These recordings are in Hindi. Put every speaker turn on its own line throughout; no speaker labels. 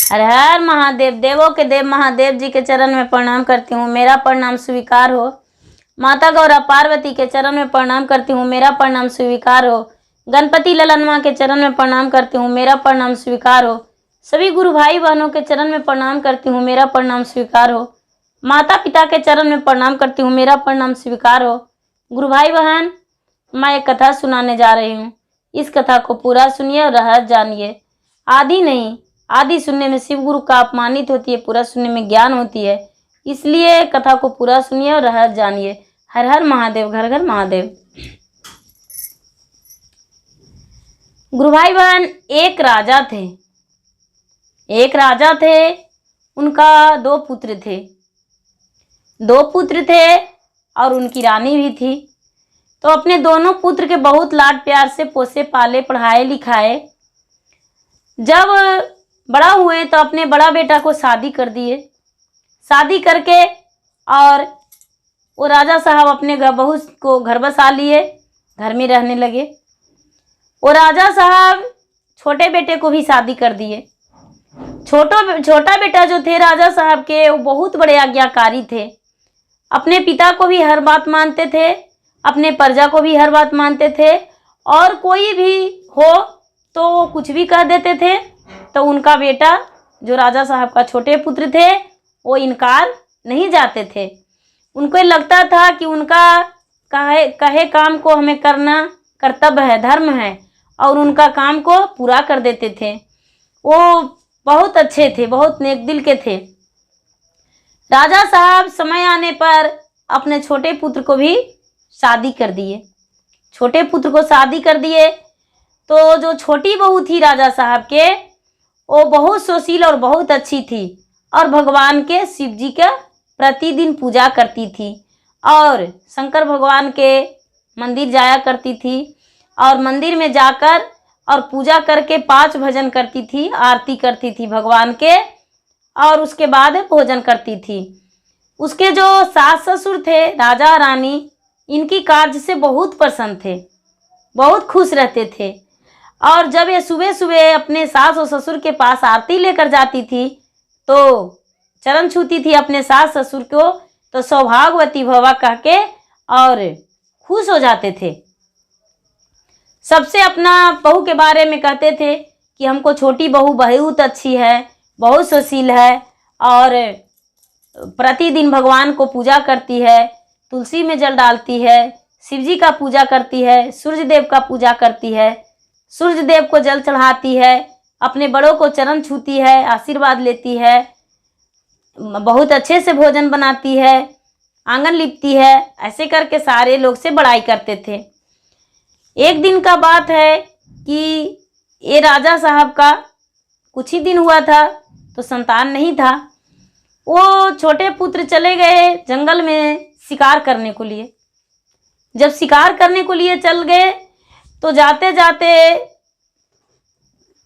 हर हर महादेव। देवों के देव महादेव जी के चरण में प्रणाम करती हूँ, मेरा प्रणाम स्वीकार हो। माता गौरा पार्वती के चरण में प्रणाम करती हूँ, मेरा प्रणाम स्वीकार हो। गणपति ललन माँ के चरण में प्रणाम करती हूँ, मेरा प्रणाम स्वीकार हो। सभी गुरु भाई बहनों के चरण में प्रणाम करती हूँ, मेरा प्रणाम स्वीकार हो। माता पिता के चरण में प्रणाम करती हूँ, मेरा प्रणाम स्वीकार हो। गुरु भाई बहन, मैं एक कथा सुनाने जा रही हूँ। इस कथा को पूरा सुनिए और रहस्य जानिए। आदि नहीं, आदि सुनने में शिव गुरु का अपमानित होती है, पूरा सुनने में ज्ञान होती है। इसलिए कथा को पूरा सुनिए और रहस्य जानिए। हर हर महादेव, घर घर महादेव। गुरु भाई बहन, एक राजा थे। एक राजा थे, उनका दो पुत्र थे। दो पुत्र थे और उनकी रानी भी थी। तो अपने दोनों पुत्र के बहुत लाड प्यार से पोसे पाले, पढ़ाए लिखाए। जब बड़ा हुए तो अपने बड़ा बेटा को शादी कर दिए। शादी करके और वो राजा साहब अपने बहू को घर बसा लिए, घर में रहने लगे। वो राजा साहब छोटे बेटे को भी शादी कर दिए। छोटा बेटा जो थे राजा साहब के, वो बहुत बड़े आज्ञाकारी थे। अपने पिता को भी हर बात मानते थे, अपने प्रजा को भी हर बात मानते थे, और कोई भी हो तो वो कुछ भी कह देते थे। तो उनका बेटा जो राजा साहब का छोटे पुत्र थे, वो इनकार नहीं जाते थे। उनको लगता था कि उनका कहे काम को हमें करना कर्तव्य है, धर्म है, और उनका काम को पूरा कर देते थे। वो बहुत अच्छे थे, बहुत नेक दिल के थे। राजा साहब समय आने पर अपने छोटे पुत्र को भी शादी कर दिए। छोटे पुत्र को शादी कर दिए तो जो छोटी बहू थी राजा साहब के, वो बहुत सुशील और बहुत अच्छी थी, और भगवान के शिव जी का प्रतिदिन पूजा करती थी, और शंकर भगवान के मंदिर जाया करती थी, और मंदिर में जाकर और पूजा करके 5 भजन करती थी, आरती करती थी भगवान के, और उसके बाद भोजन करती थी। उसके जो सास ससुर थे राजा रानी, इनकी कार्य से बहुत प्रसन्न थे, बहुत खुश रहते थे। और जब ये सुबह सुबह अपने सास और ससुर के पास आरती लेकर जाती थी तो चरण छूती थी अपने सास ससुर को, तो सौभाग्यवती भवा कह के और खुश हो जाते थे। सबसे अपना बहू के बारे में कहते थे कि हमको छोटी बहू बहुत अच्छी है, बहुत सुशील है, और प्रतिदिन भगवान को पूजा करती है, तुलसी में जल डालती है, शिव जी का पूजा करती है, सूर्य देव का पूजा करती है, सूर्य देव को जल चढ़ाती है, अपने बड़ों को चरण छूती है, आशीर्वाद लेती है, बहुत अच्छे से भोजन बनाती है, आंगन लिपती है। ऐसे करके सारे लोग से बड़ाई करते थे। एक दिन का बात है कि ये राजा साहब का कुछ ही दिन हुआ था तो संतान नहीं था। वो छोटे पुत्र चले गए जंगल में शिकार करने को लिए। जब शिकार करने को लिए चल गए तो जाते जाते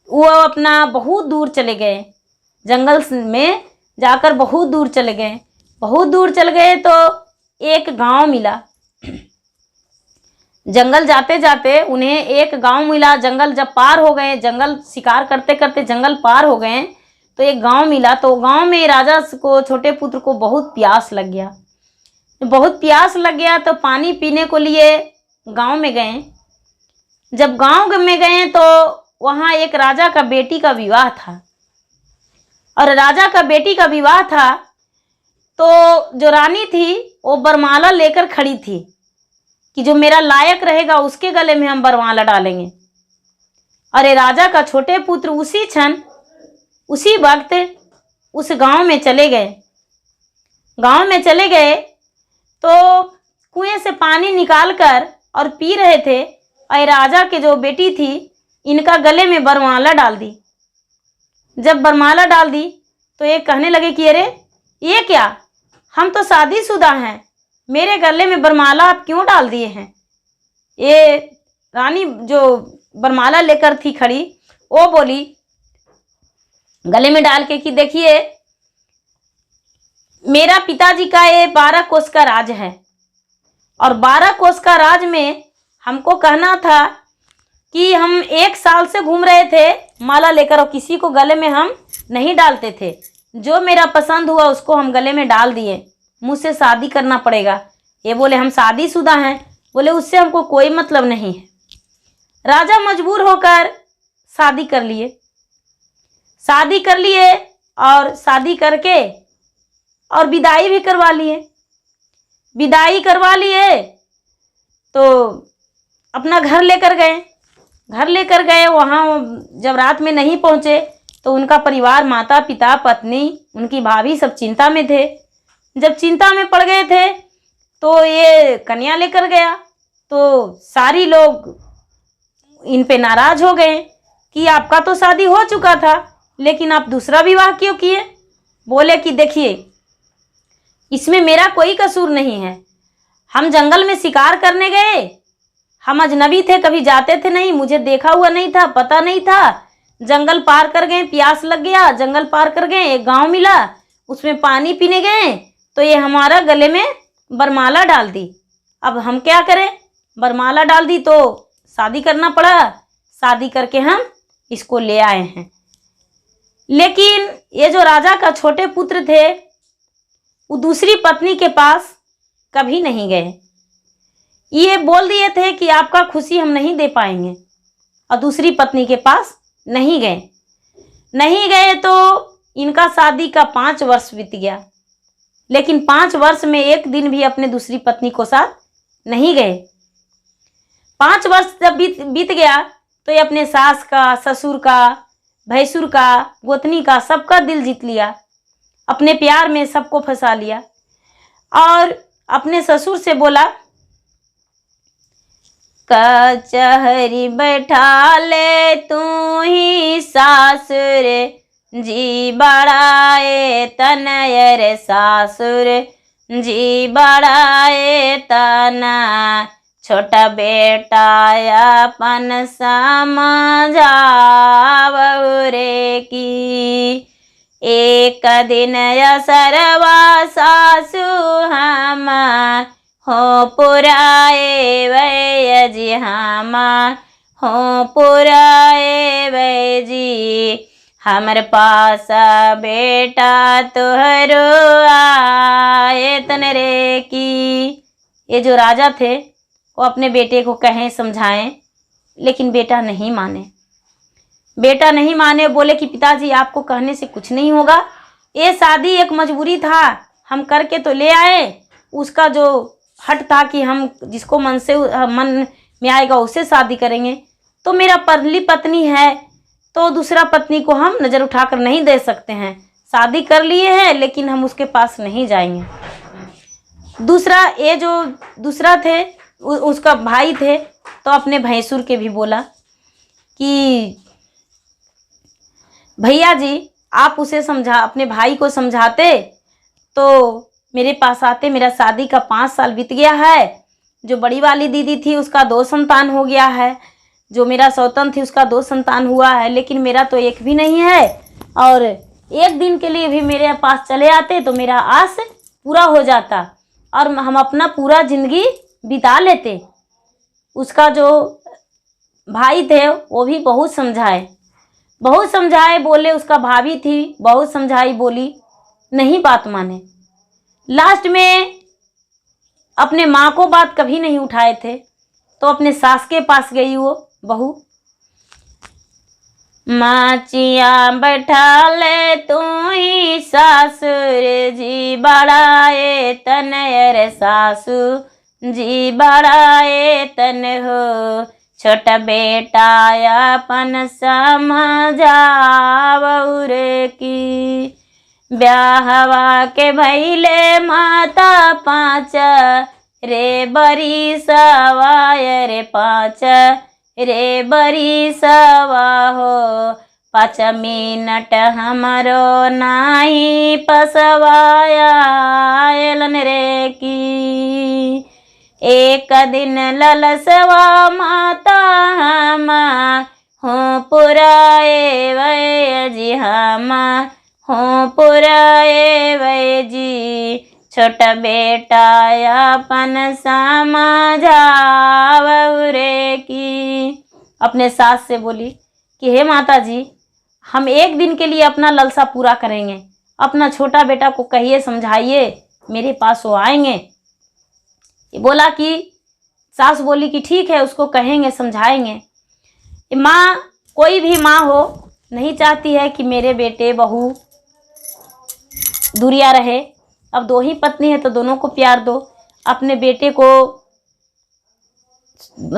वो अपना बहुत दूर चले गए, जंगल में जाकर बहुत दूर चले गए। बहुत दूर चल गए तो एक गांव मिला। जंगल जाते जाते उन्हें एक गांव मिला। जंगल जब पार हो गए, जंगल शिकार करते करते जंगल पार हो गए तो एक गांव मिला। तो गांव में राजा को, छोटे पुत्र को बहुत प्यास लग गया। बहुत प्यास लग गया तो पानी पीने को लिए गांव में गए। जब गांव में गए तो वहाँ एक राजा का बेटी का विवाह था, और राजा का बेटी का विवाह था तो जो रानी थी वो बरमाला लेकर खड़ी थी कि जो मेरा लायक रहेगा उसके गले में हम बरमाला डालेंगे। अरे राजा का छोटे पुत्र उसी क्षण, उसी वक्त उस गांव में चले गए। गांव में चले गए तो कुएं से पानी निकालकर और पी रहे थे, और राजा के जो बेटी थी इनका गले में बरमाला डाल दी। जब बरमाला डाल दी तो ये कहने लगे कि अरे ये क्या, हम तो शादीशुदा हैं, मेरे गले में बरमाला आप क्यों डाल दिए हैं। ये रानी जो बरमाला लेकर थी खड़ी, वो बोली गले में डाल के कि देखिए मेरा पिताजी का ये 12 कोस का राज है, और 12 कोस का राज में हमको कहना था कि हम 1 साल से घूम रहे थे माला लेकर, और किसी को गले में हम नहीं डालते थे। जो मेरा पसंद हुआ उसको हम गले में डाल दिए, मुझसे शादी करना पड़ेगा। ये बोले हम शादीशुदा हैं। बोले उससे हमको कोई मतलब नहीं है। राजा मजबूर होकर शादी कर लिए। शादी कर लिए और शादी करके और विदाई भी करवा लिए। विदाई करवा लिए तो अपना घर लेकर गए। घर लेकर गए, वहाँ जब रात में नहीं पहुँचे तो उनका परिवार, माता पिता, पत्नी, उनकी भाभी सब चिंता में थे। जब चिंता में पड़ गए थे तो ये कन्या लेकर गया तो सारी लोग इन पे नाराज हो गए कि आपका तो शादी हो चुका था लेकिन आप दूसरा विवाह क्यों किए। बोले कि देखिए इसमें मेरा कोई कसूर नहीं है। हम जंगल में शिकार करने गए, हम अजनबी थे, कभी जाते थे नहीं, मुझे देखा हुआ नहीं था, पता नहीं था। जंगल पार कर गए, प्यास लग गया, जंगल पार कर गए, एक गांव मिला, उसमें पानी पीने गए तो ये हमारा गले में बरमाला डाल दी। अब हम क्या करें, बरमाला डाल दी तो शादी करना पड़ा। शादी करके हम इसको ले आए हैं। लेकिन ये जो राजा का छोटे पुत्र थे वो दूसरी पत्नी के पास कभी नहीं गए। ये बोल दिए थे कि आपका खुशी हम नहीं दे पाएंगे और दूसरी पत्नी के पास नहीं गए। नहीं गए तो इनका शादी का 5 वर्ष बीत गया, लेकिन 5 वर्ष में एक दिन भी अपने दूसरी पत्नी को साथ नहीं गए। 5 वर्ष जब बीत गया तो ये अपने सास का, ससुर का, भैंसुर का, गोतनी का, सबका दिल जीत लिया। अपने प्यार में सबको फंसा लिया और अपने ससुर से बोला, कचहरी बैठा ले तू ही सासुर, जी बड़ाए तनयर सासुर, जी बड़ाए तना, छोटा बेटा अपन समझाव रे की। एक दिन असरवा सासु हम हो पुराए वै जी, हम हो पुराए वै जी, हमर पास बेटा तुहरो आए तन रे की। ये जो राजा थे वो अपने बेटे को कहें, समझाएं, लेकिन बेटा नहीं माने। बेटा नहीं माने, बोले कि पिताजी आपको कहने से कुछ नहीं होगा, ये शादी एक मजबूरी था, हम करके तो ले आए। उसका जो हट था कि हम जिसको मन में आएगा उससे शादी करेंगे। तो मेरा पहली पत्नी है तो दूसरा पत्नी को हम नज़र उठाकर नहीं दे सकते हैं। शादी कर लिए हैं लेकिन हम उसके पास नहीं जाएंगे। दूसरा, ये जो दूसरा थे उसका भाई थे तो अपने भैंसुर के भी बोला कि भैया जी आप उसे अपने भाई को समझाते तो मेरे पास आते। मेरा शादी का 5 साल बीत गया है। जो बड़ी वाली दीदी थी उसका 2 संतान हो गया है, जो मेरा सौतन थी उसका 2 संतान हुआ है, लेकिन मेरा तो एक भी नहीं है। और एक दिन के लिए भी मेरे पास चले आते तो मेरा आस पूरा हो जाता और हम अपना पूरा ज़िंदगी बिता लेते। उसका जो भाई थे वो भी बहुत समझाए, बोले। उसका भाभी थी, बहुत समझाई, बोली, नहीं बात माने। लास्ट में अपने माँ को बात कभी नहीं उठाए थे तो अपने सास के पास गई वो बहू। माचिया बैठा ले तू ही सासुर, जी बड़ाए तनयर सासु, जी बड़ाए तन हो, छोटा बेटा अपन समझाव रे की। ब्याहवा के भैले माता 5 रे बरी सवाय रे 5 रे बरी सवा हो, 5 मिनट हमरो नाही पसवाया एलन रे की। एक दिन ललसवा माता हम हो पुराए वै जी, हम हो पुराए वै जी, छोटा बेटा अपन समझाव रे की। अपने सास से बोली कि हे माता जी हम एक दिन के लिए अपना लालसा पूरा करेंगे। अपना छोटा बेटा को कहिए, समझाइए, मेरे पास वो आएंगे। ये बोला कि सास बोली कि ठीक है, उसको कहेंगे, समझाएंगे। माँ, कोई भी माँ हो, नहीं चाहती है कि मेरे बेटे बहू दूरिया रहे। अब दो ही पत्नी है तो दोनों को प्यार दो। अपने बेटे को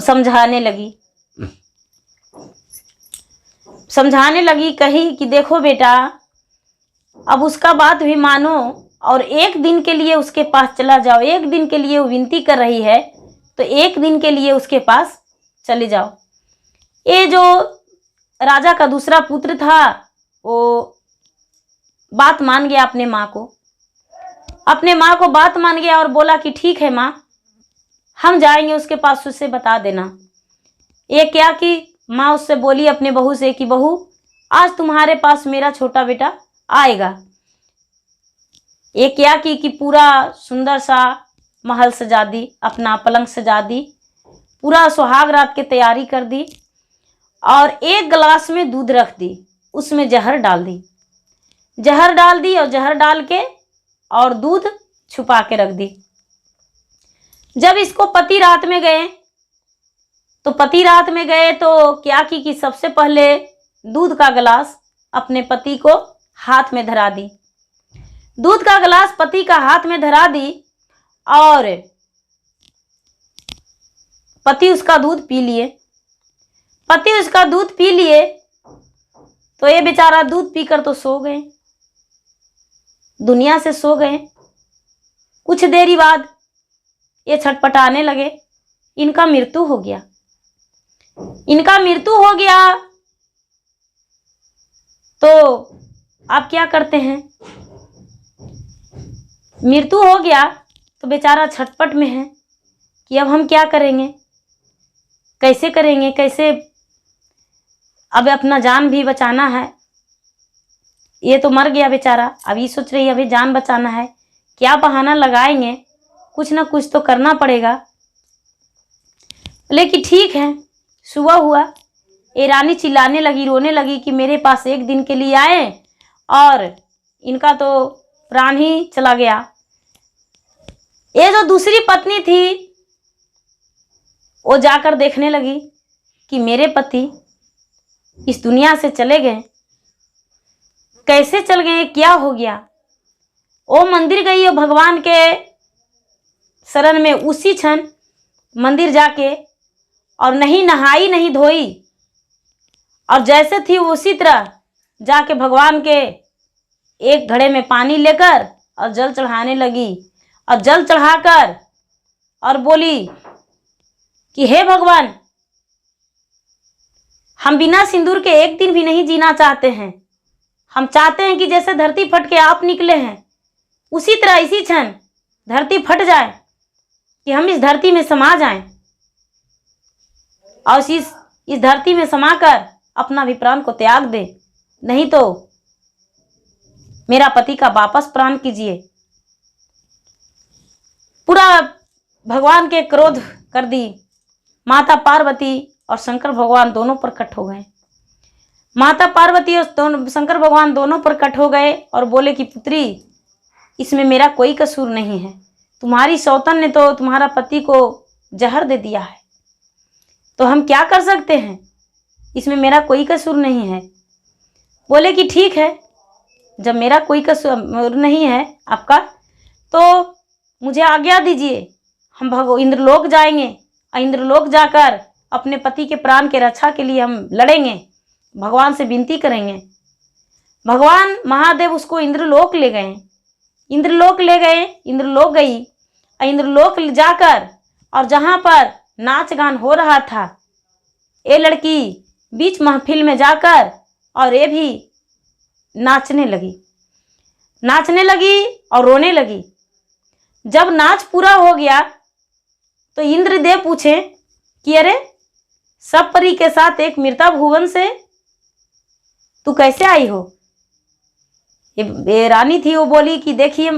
समझाने लगी, कही कि देखो बेटा, अब उसका बात भी मानो और एक दिन के लिए उसके पास चला जाओ। एक दिन के लिए वो विनती कर रही है तो एक दिन के लिए उसके पास चले जाओ। ये जो राजा का दूसरा पुत्र था वो बात मान गया, अपने माँ को बात मान गया और बोला कि ठीक है माँ, हम जाएंगे उसके पास, उससे बता देना। ये क्या कि माँ उससे बोली अपने बहू से कि बहू, आज तुम्हारे पास मेरा छोटा बेटा आएगा। ये क्या कि पूरा सुंदर सा महल सजा दी, अपना पलंग सजा दी, पूरा सुहाग रात की तैयारी कर दी और एक गिलास में दूध रख दी, उसमें जहर डाल दी और जहर डाल के और दूध छुपा के रख दी। जब इसको पति रात में गए तो क्या कि सबसे पहले दूध का गिलास अपने पति को हाथ में धरा दी। दूध का गिलास पति का हाथ में धरा दी और पति उसका दूध पी लिए। तो ये बेचारा दूध पीकर तो सो गए, दुनिया से सो गए। कुछ देरी बाद ये छटपटाने लगे, इनका मृत्यु हो गया। तो आप क्या करते हैं? मृत्यु हो गया तो बेचारा छटपट में है कि अब हम क्या करेंगे, कैसे अब अपना जान भी बचाना है। ये तो मर गया बेचारा, अब ये सोच रही है अभी जान बचाना है, क्या बहाना लगाएंगे, कुछ ना कुछ तो करना पड़ेगा। लेकिन ठीक है, सुबह हुआ, ये रानी चिल्लाने लगी, रोने लगी कि मेरे पास एक दिन के लिए आए और इनका तो प्राण ही चला गया। ये जो दूसरी पत्नी थी वो जाकर देखने लगी कि मेरे पति इस दुनिया से चले गए, कैसे चल गए, क्या हो गया। वो मंदिर गई और भगवान के शरण में उसी क्षण मंदिर जाके और नहीं नहाई नहीं धोई और जैसे थी उसी तरह जाके भगवान के एक घड़े में पानी लेकर और जल चढ़ाने लगी और जल चढ़ाकर और बोली कि हे भगवान, हम बिना सिंदूर के एक दिन भी नहीं जीना चाहते हैं। हम चाहते हैं कि जैसे धरती फट के आप निकले हैं उसी तरह इसी क्षण धरती फट जाए कि हम इस धरती में समा जाएं और इस धरती में समाकर अपना भी प्राण को त्याग दे, नहीं तो मेरा पति का वापस प्राण कीजिए। पूरा भगवान के क्रोध कर दी। माता पार्वती और शंकर भगवान दोनों प्रकट हो गए। माता पार्वती और शंकर भगवान दोनों प्रकट हो गए और बोले कि पुत्री, इसमें मेरा कोई कसूर नहीं है, तुम्हारी सौतन ने तो तुम्हारा पति को जहर दे दिया है, तो हम क्या कर सकते हैं, इसमें मेरा कोई कसूर नहीं है। बोले कि ठीक है, जब मेरा कोई कसूर नहीं है आपका, तो मुझे आज्ञा दीजिए, हम इंद्रलोक जाएंगे और इंद्रलोक जाकर अपने पति के प्राण के रक्षा के लिए हम लड़ेंगे, भगवान से विनती करेंगे। भगवान महादेव उसको इंद्रलोक ले गए। इंद्रलोक गई और इंद्रलोक जाकर और जहाँ पर नाच गान हो रहा था, ये लड़की बीच महफिल में जाकर और ये भी नाचने लगी और रोने लगी। जब नाच पूरा हो गया तो इंद्रदेव पूछे कि अरे, सब परी के साथ एक मृता भुवन से तू कैसे आई हो? ये रानी थी, वो बोली कि देखिए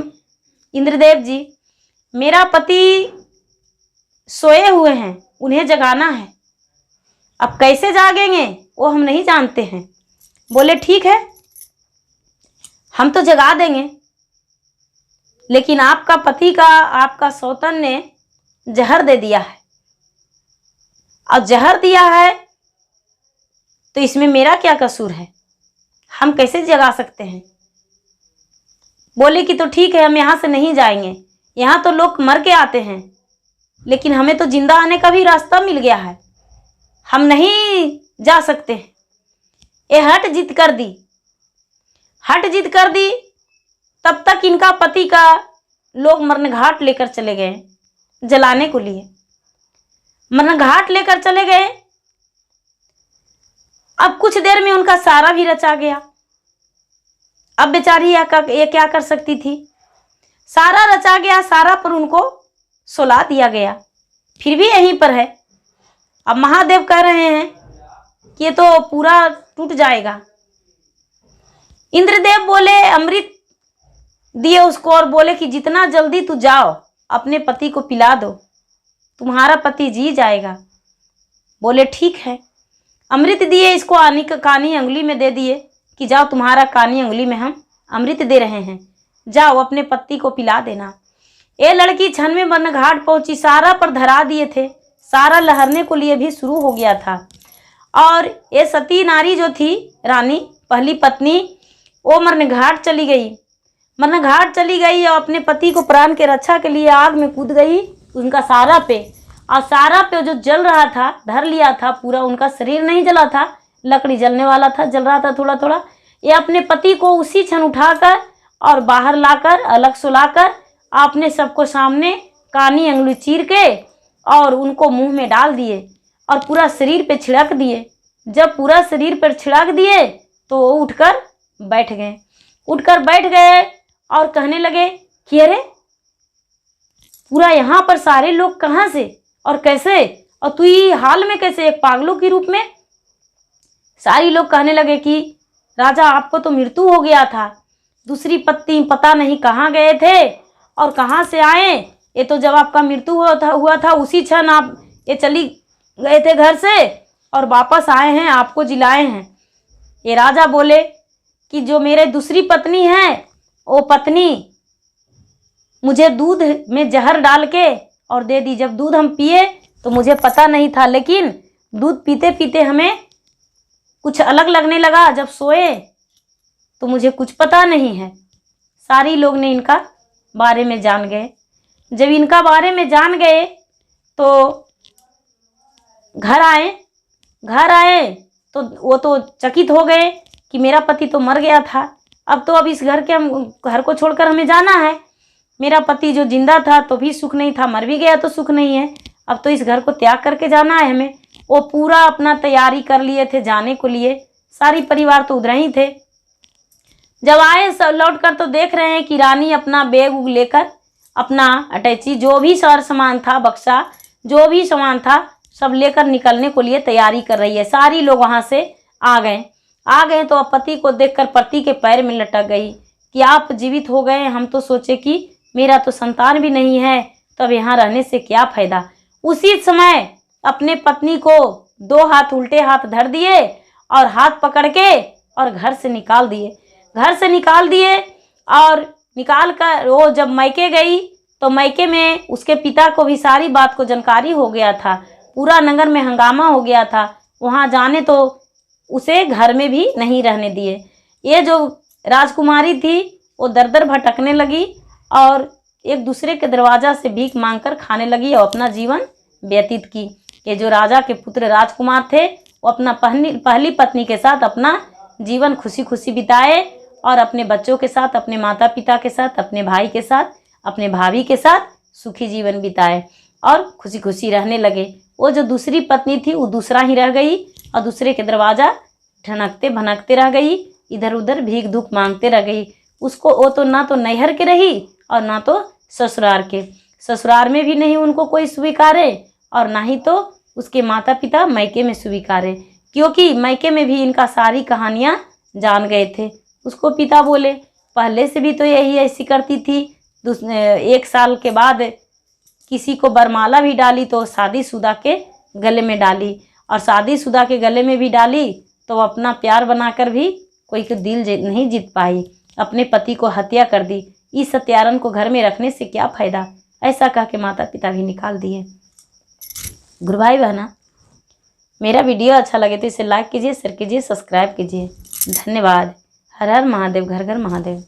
इंद्रदेव जी, मेरा पति सोए हुए हैं, उन्हें जगाना है, अब कैसे जागेंगे वो हम नहीं जानते हैं। बोले ठीक है, हम तो जगा देंगे, लेकिन आपका पति का, आपका सौतन ने जहर दे दिया है, और जहर दिया है तो इसमें मेरा क्या कसूर है, हम कैसे जगा सकते हैं। बोले कि तो ठीक है, हम यहाँ से नहीं जाएंगे, यहाँ तो लोग मर के आते हैं, लेकिन हमें तो जिंदा आने का भी रास्ता मिल गया है, हम नहीं जा सकते। ये हट जिद कर दी, हट जिद कर दी। तब तक इनका पति का लोग मरण घाट लेकर चले गए, जलाने को लिए मरण घाट लेकर चले गए। अब कुछ देर में उनका सारा भी रचा गया। अब बेचारी ये क्या कर सकती थी, सारा रचा गया, सारा पर उनको सुला दिया गया, फिर भी यहीं पर है। अब महादेव कह रहे हैं कि ये तो पूरा टूट जाएगा। इंद्रदेव बोले, अमृत दिए उसको और बोले कि जितना जल्दी तू जाओ अपने पति को पिला दो, तुम्हारा पति जी जाएगा। बोले ठीक है। अमृत दिए, इसको कानी अंगुली में दे दिए कि जाओ, तुम्हारा कानी अंगुली में हम अमृत दे रहे हैं, जाओ अपने पति को पिला देना। ये लड़की क्षण में मरण घाट पहुंची, सारा पर धरा दिए थे, सारा लहरने को लिए भी शुरू हो गया था। और ये सती नारी जो थी, रानी पहली पत्नी, वो मरण घाट चली गई, मरण घाट चली गई और अपने पति को प्राण के रक्षा के लिए आग में कूद गई उनका सारा पे। और सारा पे जो जल रहा था, धर लिया था पूरा, उनका शरीर नहीं जला था, लकड़ी जलने वाला था, जल रहा था थोड़ा थोड़ा। ये अपने पति को उसी क्षण उठाकर और बाहर लाकर अलग सुलाकर आपने सबको सामने कानी अंगुली चीर के और उनको मुंह में डाल दिए और पूरा शरीर पे छिड़क दिए। जब पूरा शरीर पर छिड़क दिए तो वो उठकर बैठ गए, उठकर बैठ गए और कहने लगे कि अरे पूरा यहाँ पर सारे लोग कहाँ से और कैसे, और तू ये हाल में कैसे, एक पागलों के रूप में। सारी लोग कहने लगे कि राजा आपको तो मृत्यु हो गया था, दूसरी पत्नी पता नहीं कहाँ गए थे और कहाँ से आए, ये तो जब आपका मृत्यु हुआ था उसी क्षण आप ये चली गए थे घर से और वापस आए हैं, आपको जिलाए हैं। ये राजा बोले कि जो मेरे दूसरी पत्नी है, वो पत्नी मुझे दूध में जहर डाल के और दे दी। जब दूध हम पिए तो मुझे पता नहीं था, लेकिन दूध पीते पीते हमें कुछ अलग लगने लगा, जब सोए तो मुझे कुछ पता नहीं है। सारी लोग ने इनका बारे में जान गए। जब इनका बारे में जान गए तो घर आए तो वो तो चकित हो गए कि मेरा पति तो मर गया था, अब इस घर को छोड़कर हमें जाना है। मेरा पति जो जिंदा था तो भी सुख नहीं था, मर भी गया तो सुख नहीं है, अब तो इस घर को त्याग करके जाना है हमें। वो पूरा अपना तैयारी कर लिए थे जाने को लिए, सारी परिवार तो उधर ही थे। जब आए सब लौट कर तो देख रहे हैं कि रानी अपना बैग उग लेकर, अपना अटैची जो भी सामान था, बक्सा जो भी सामान था सब लेकर निकलने को लिए तैयारी कर रही है। सारी लोग वहाँ से आ गए तो पति को देखकर पति के पैर में लटक गई कि आप जीवित हो गए, हम तो सोचे कि मेरा तो संतान भी नहीं है, तो अब यहाँ रहने से क्या फायदा। उसी समय अपने पत्नी को 2 हाथ उल्टे हाथ धर दिए और हाथ पकड़ के और घर से निकाल दिए और निकाल कर वो जब मैके गई तो मैके में उसके पिता को भी सारी बात को जानकारी हो गया था, पूरा नगर में हंगामा हो गया था। वहाँ जाने तो उसे घर में भी नहीं रहने दिए। ये जो राजकुमारी थी वो दर दर भटकने लगी और एक दूसरे के दरवाजा से भीख मांगकर खाने लगी और अपना जीवन व्यतीत की। ये जो राजा के पुत्र राजकुमार थे वो अपना पहली पत्नी के साथ अपना जीवन खुशी खुशी बिताए और अपने बच्चों के साथ, अपने माता पिता के साथ, अपने भाई के साथ, अपने भाभी के साथ सुखी जीवन बिताए और खुशी खुशी रहने लगे। वो जो दूसरी पत्नी थी वो दूसरा ही रह गई और दूसरे के दरवाज़ा ठनकते भनकते रह गई, इधर उधर भीख दुख मांगते रह गई। उसको वो तो ना तो नैहर के रही और ना तो ससुराल के, ससुराल में भी नहीं उनको कोई स्वीकारे और ना ही तो उसके माता पिता मैके में स्वीकारे, क्योंकि मैके में भी इनका सारी कहानियाँ जान गए थे। उसको पिता बोले पहले से भी तो यही ऐसी करती थी, 1 साल के बाद किसी को बरमाला भी डाली तो शादीशुदा के गले में डाली और शादीशुदा के गले में भी डाली तो वो अपना प्यार बनाकर भी कोई को दिल नहीं जीत पाई, अपने पति को हत्या कर दी। इस हत्यारन को घर में रखने से क्या फ़ायदा, ऐसा कह के माता पिता भी निकाल दिए। गुरु भाई बहना, मेरा वीडियो अच्छा लगे तो इसे लाइक कीजिए, शेयर कीजिए, सब्सक्राइब कीजिए। धन्यवाद। हर हर महादेव, घर घर महादेव।